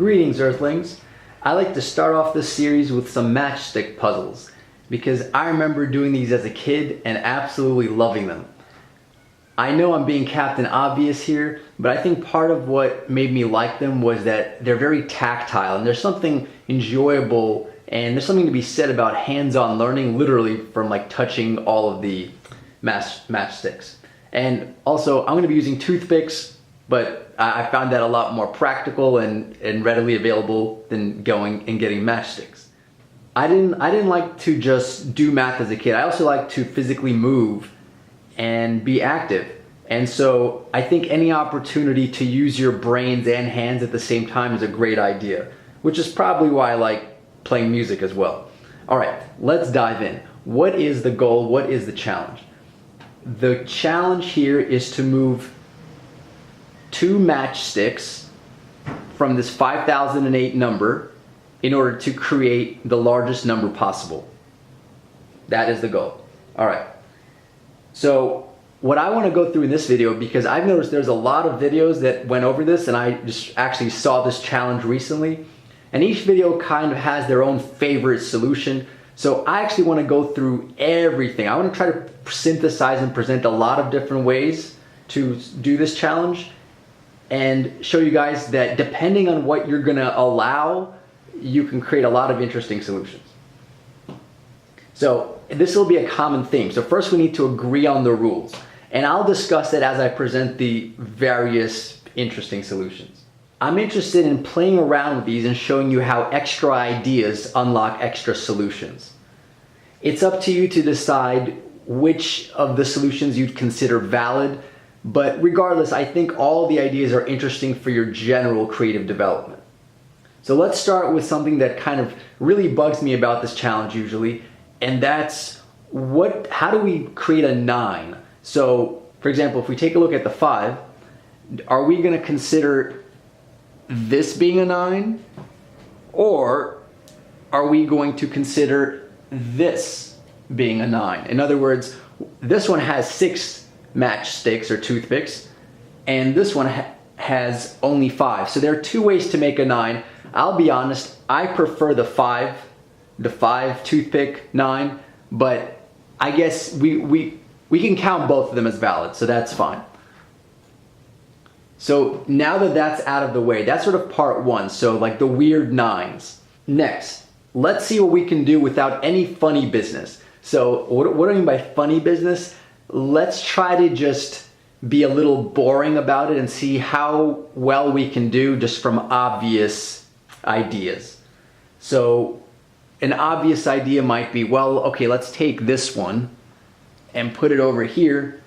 Greetings, Earthlings. I like to start off this series with some matchstick puzzles because I remember doing these as a kid and absolutely loving them. I know I'm being Captain Obvious here, but I think part of what made me like them was that they're very tactile and there's something enjoyable and there's something to be said about hands-on learning, literally from like touching all of the matchsticks. And also, I'm going to be using toothpicks, but I found that a lot more practical and readily available than going and getting matchsticks. I didn't like to just do math as a kid. I also like to physically move and be active. And so I think any opportunity to use your brains and hands at the same time is a great idea, which is probably why I like playing music as well. All right, let's dive in. What is the goal? What is the challenge? The challenge here is to move 2 matchsticks from this 5008 number in order to create the largest number possible. That is the goal. All right. So what I want to go through in this video, because I've noticed there's a lot of videos that went over this and I just actually saw this challenge recently, and each video kind of has their own favorite solution. So I actually want to go through everything. I want to try to synthesize and present a lot of different ways to do this challenge and show you guys that depending on what you're going to allow, you can create a lot of interesting solutions. So this will be a common theme. So first we need to agree on the rules, and I'll discuss it as I present the various interesting solutions. I'm interested in playing around with these and showing you how extra ideas unlock extra solutions. It's up to you to decide which of the solutions you'd consider valid, but regardless, I think all the ideas are interesting for your general creative development. So let's start with something that kind of really bugs me about this challenge usually, and that's how do we create a 9? So for example, if we take a look at the 5, are we going to consider this being a 9, or are we going to consider this being a 9? In other words, this one has 6 matchsticks or toothpicks, and this one has only 5. So there are 2 ways to make a 9. I'll be honest, I prefer the 5 toothpick 9, but I guess we can count both of them as valid, so that's fine. So now that that's out of the way, that's sort of part 1, so like the weird 9s. Next, let's see what we can do without any funny business. So what do I mean by funny business? Let's try to just be a little boring about it and see how well we can do just from obvious ideas. So an obvious idea might be, well, okay, let's take this one and put it over here.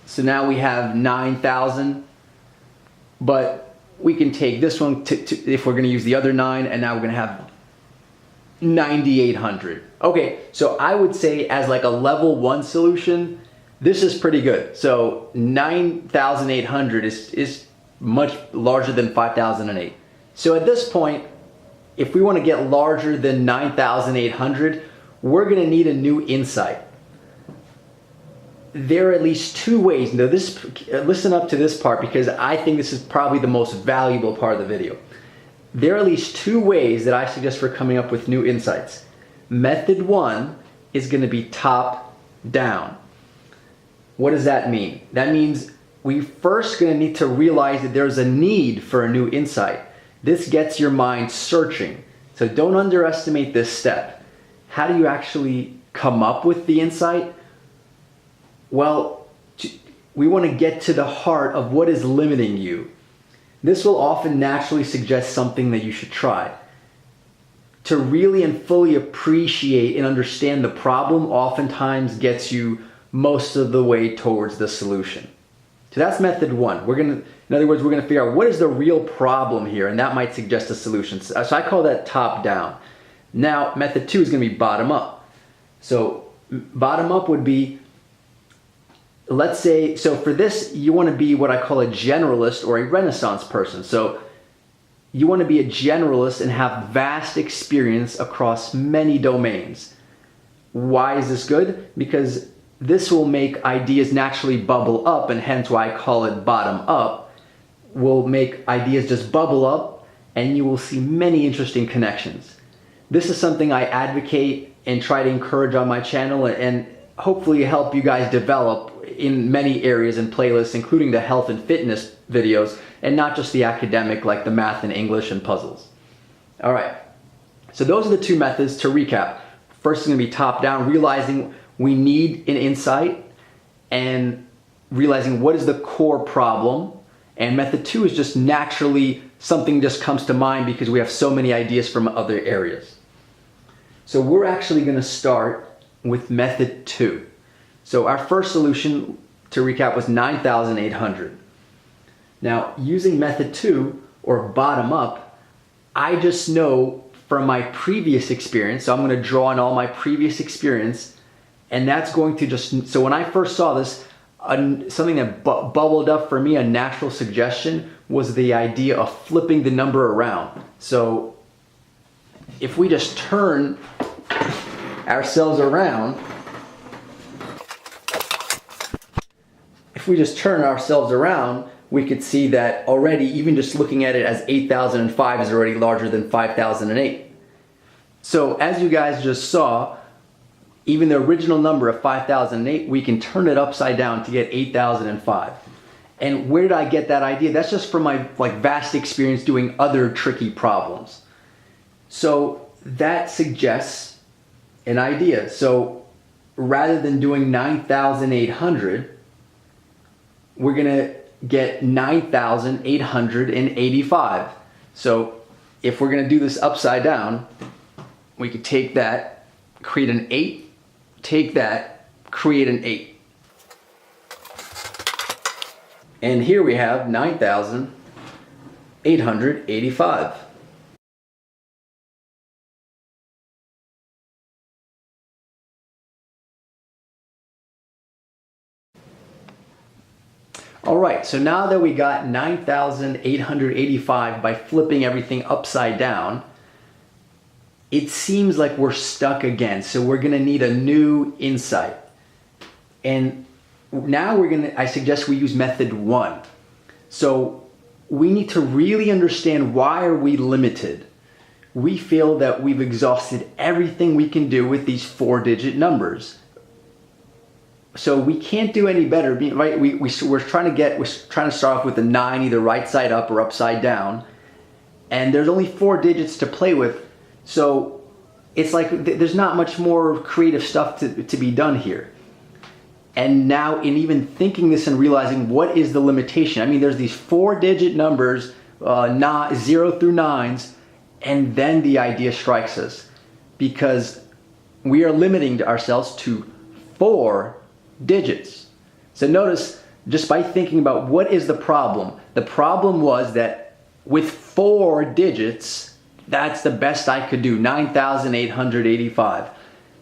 So now we have 9,000, but we can take this one if we're going to use the other 9, and now we're going to have 9,800. Okay, so I would say as like a level 1 solution, this is pretty good. So 9,800 is much larger than 5,008. So at this point, if we want to get larger than 9,800, we're going to need a new insight. There are at least 2 ways. Now listen up to this part because I think this is probably the most valuable part of the video. There are at least 2 ways that I suggest for coming up with new insights. Method 1 is going to be top down. What does that mean? That means we first going to need to realize that there's a need for a new insight. This gets your mind searching. So don't underestimate this step. How do you actually come up with the insight? Well, we want to get to the heart of what is limiting you. This will often naturally suggest something that you should try. To really and fully appreciate and understand the problem oftentimes gets you most of the way towards the solution. So that's method 1. In other words, we're going to figure out what is the real problem here, and that might suggest a solution. So I call that top down. Now, method 2 is going to be bottom up. So bottom up would be, let's say, so for this, you want to be what I call a generalist or a Renaissance person. So you want to be a generalist and have vast experience across many domains. Why is this good? Because this will make ideas naturally bubble up, and hence why I call it bottom up. Will make ideas just bubble up and you will see many interesting connections. This is something I advocate and try to encourage on my channel, and hopefully help you guys develop in many areas and playlists, including the health and fitness videos, and not just the academic like the math and English and puzzles. All right, so those are the two methods to recap. First is going to be top down, realizing we need an insight and realizing what is the core problem. And method two is just naturally something just comes to mind because we have so many ideas from other areas. So we're actually going to start with method two. So our first solution, to recap, was 9,800. Now, using method two, or bottom up, I just know from my previous experience, so I'm going to draw on all my previous experience, and that's going to just, so when I first saw this, something that bubbled up for me, a natural suggestion, was the idea of flipping the number around. So if we just turn ourselves around, we could see that already, even just looking at it as 8,005 is already larger than 5,008. So as you guys just saw, even the original number of 5,008, we can turn it upside down to get 8,005. And where did I get that idea? That's just from my vast experience doing other tricky problems. So that suggests an idea. So rather than doing 9,800, we're gonna get 9,885. So if we're gonna do this upside down, we could take that, create an 8, take that, create an 8. And here we have 9,885. All right, so now that we got 9,885 by flipping everything upside down, it seems like we're stuck again. So we're gonna need a new insight. And now I suggest we use method one. So we need to really understand, why are we limited? We feel that we've exhausted everything we can do with these 4-digit numbers. So we can't do any better, right? We're trying to start off with a 9, either right side up or upside down. And there's only 4 digits to play with. So it's like there's not much more creative stuff to be done here. And now, in even thinking this and realizing what is the limitation, I mean, there's these 4-digit numbers, 0 through 9s, and then the idea strikes us, because we are limiting ourselves to 4 digits. So notice, just by thinking about what is the problem was that with 4 digits, that's the best I could do, 9,885.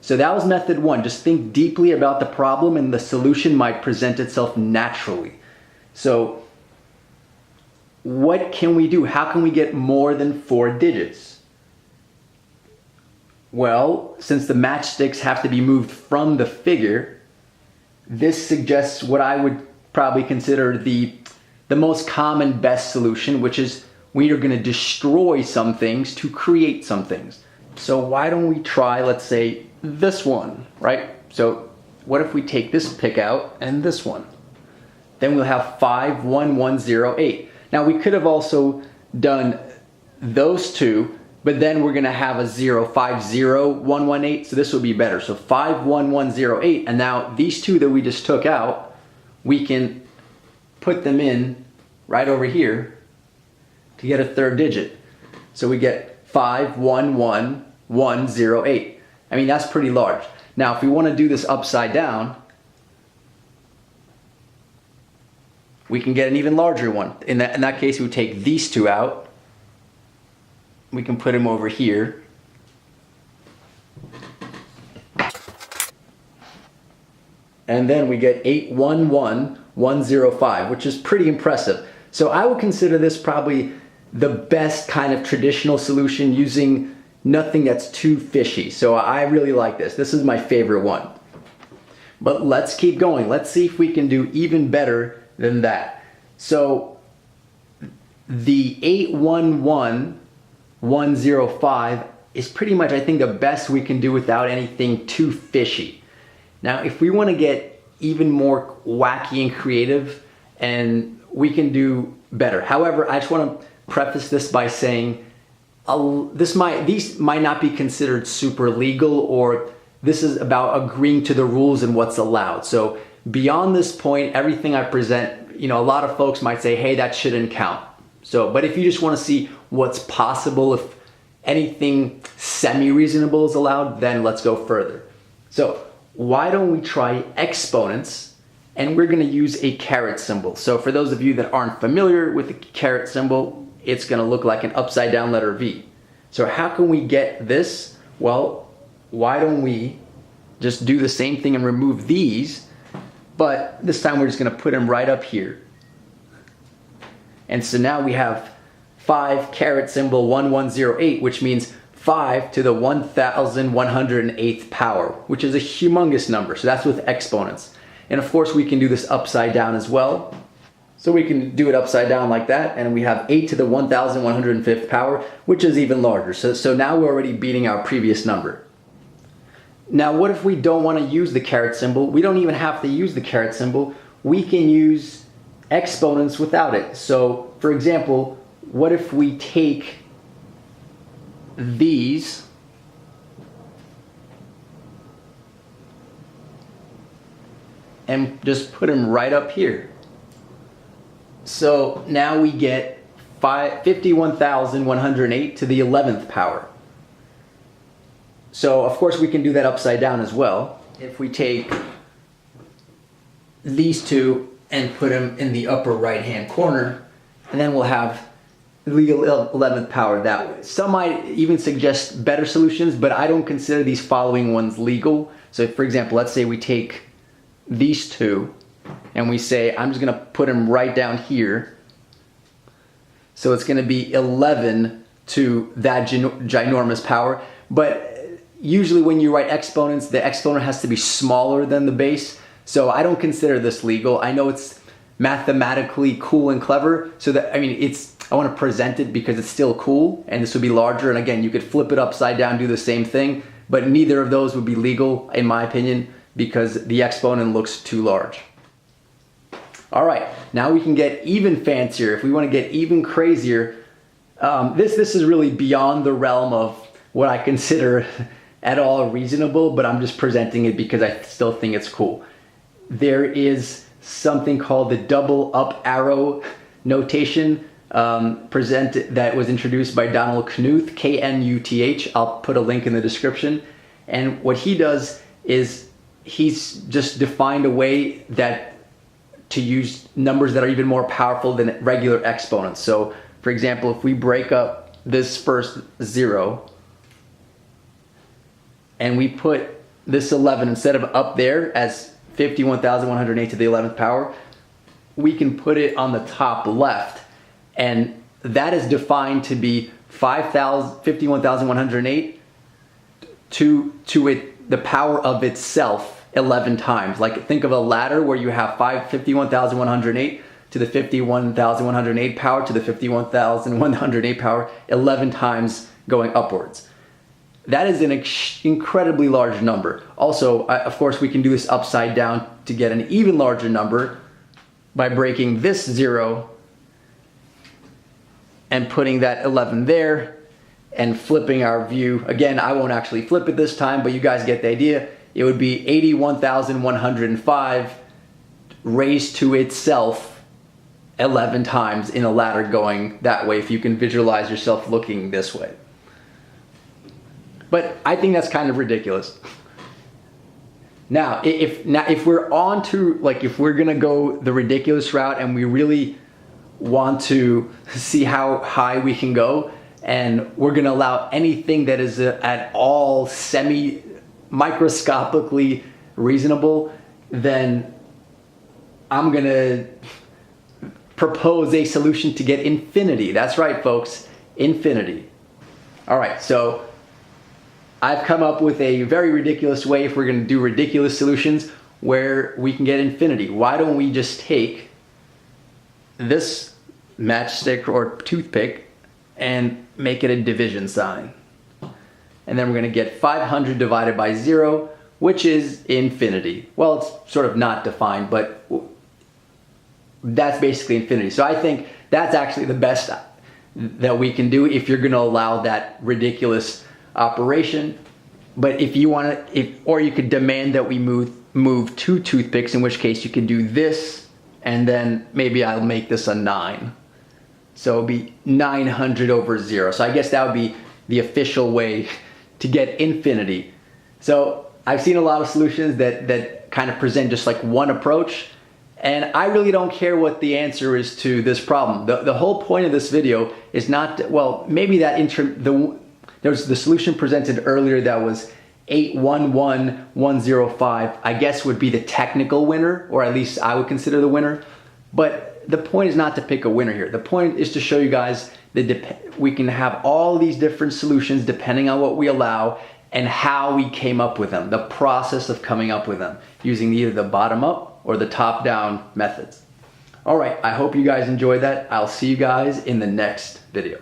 So that was method one. Just think deeply about the problem and the solution might present itself naturally. So what can we do? How can we get more than 4 digits? Well, since the matchsticks have to be moved from the figure, this suggests what I would probably consider the most common best solution, which is we are going to destroy some things to create some things. So why don't we try, let's say, this one, right? So what if we take this pick out and this one? Then we'll have 51108. Now we could have also done those two, but then we're going to have a 0, 50118, so this would be better. So 51108, and now these two that we just took out, we can put them in right over here to get a 3rd digit. So we get 511108. I mean, that's pretty large. Now, if we want to do this upside down, we can get an even larger one. In that case, we would take these two out. We can put them over here. And then we get 811105, which is pretty impressive. So I would consider this probably the best kind of traditional solution, using nothing that's too fishy. So I really like this. This is my favorite one. But let's keep going. Let's see if we can do even better than that. So the 811105 is pretty much, I think, the best we can do without anything too fishy. Now, if we want to get even more wacky and creative, and we can do better. However, I just want to preface this by saying these might not be considered super legal, or this is about agreeing to the rules and what's allowed. So beyond this point, everything I present, a lot of folks might say, hey, that shouldn't count. But if you just want to see what's possible, if anything semi-reasonable is allowed, then let's go further. So why don't we try exponents, and we're going to use a caret symbol. So for those of you that aren't familiar with the caret symbol, it's going to look like an upside down letter V. So how can we get this? Well, why don't we just do the same thing and remove these, but this time we're just going to put them right up here. And so now we have 5 caret symbol 1108, which means 5 to the 1108th power, which is a humongous number. So that's with exponents. And of course we can do this upside down as well. So we can do it upside down like that, and we have 8 to the 1105th power, which is even larger. So now we're already beating our previous number. Now what if we don't want to use the caret symbol? We don't even have to use the caret symbol. We can use exponents without it. So for example, what if we take these and just put them right up here? So now we get 51,108 to the 11th power. So of course we can do that upside down as well. If we take these two and put them in the upper right hand corner, and then we'll have the 11th power that way. Some might even suggest better solutions, but I don't consider these following ones legal. So for example, let's say we take these two and we say, I'm just going to put them right down here. So it's going to be 11 to that ginormous power. But usually when you write exponents, the exponent has to be smaller than the base. So I don't consider this legal. I know it's mathematically cool and clever. So that, I want to present it because it's still cool, and this would be larger. And again, you could flip it upside down, do the same thing, but neither of those would be legal in my opinion because the exponent looks too large. All right, now we can get even fancier. If we want to get even crazier, this is really beyond the realm of what I consider at all reasonable, but I'm just presenting it because I still think it's cool. There is something called the double up arrow notation that was introduced by Donald Knuth, Knuth. I'll put a link in the description. And what he does is he's just defined a way that to use numbers that are even more powerful than regular exponents. So for example, if we break up this first 0 and we put this 11 instead of up there as 51,108 to the 11th power, we can put it on the top left, and that is defined to be 51,108 to the power of itself 11 times. Like think of a ladder where you have 51,108 to the 51,108 power to the 51,108 power 11 times going upwards. That is an incredibly large number. Also, of course, we can do this upside down to get an even larger number by breaking this 0 and putting that 11 there and flipping our view. Again, I won't actually flip it this time, but you guys get the idea. It would be 81,105 raised to itself 11 times in a ladder going that way, if you can visualize yourself looking this way. But I think that's kind of ridiculous. Now, if we're on to, if we're gonna go the ridiculous route and we really want to see how high we can go, and we're gonna allow anything that is at all microscopically reasonable, then I'm gonna propose a solution to get infinity. That's right, folks, infinity. All right, so I've come up with a very ridiculous way, if we're going to do ridiculous solutions, where we can get infinity. Why don't we just take this matchstick or toothpick and make it a division sign. And then we're going to get 500 divided by 0, which is infinity. Well, it's sort of not defined, but that's basically infinity. So I think that's actually the best that we can do if you're going to allow that ridiculous operation. But if you want to, or you could demand that we move 2 toothpicks, in which case you could do this, and then maybe I'll make this a 9. So it'll be 900 over 0. So I guess that would be the official way to get infinity. So I've seen a lot of solutions that kind of present just like one approach, and I really don't care what the answer is to this problem. The whole point of this video is not to, well, maybe that there was the solution presented earlier that was 811105, I guess would be the technical winner, or at least I would consider the winner. But the point is not to pick a winner here. The point is to show you guys that we can have all these different solutions depending on what we allow and how we came up with them, the process of coming up with them, using either the bottom up or the top down methods. All right, I hope you guys enjoyed that. I'll see you guys in the next video.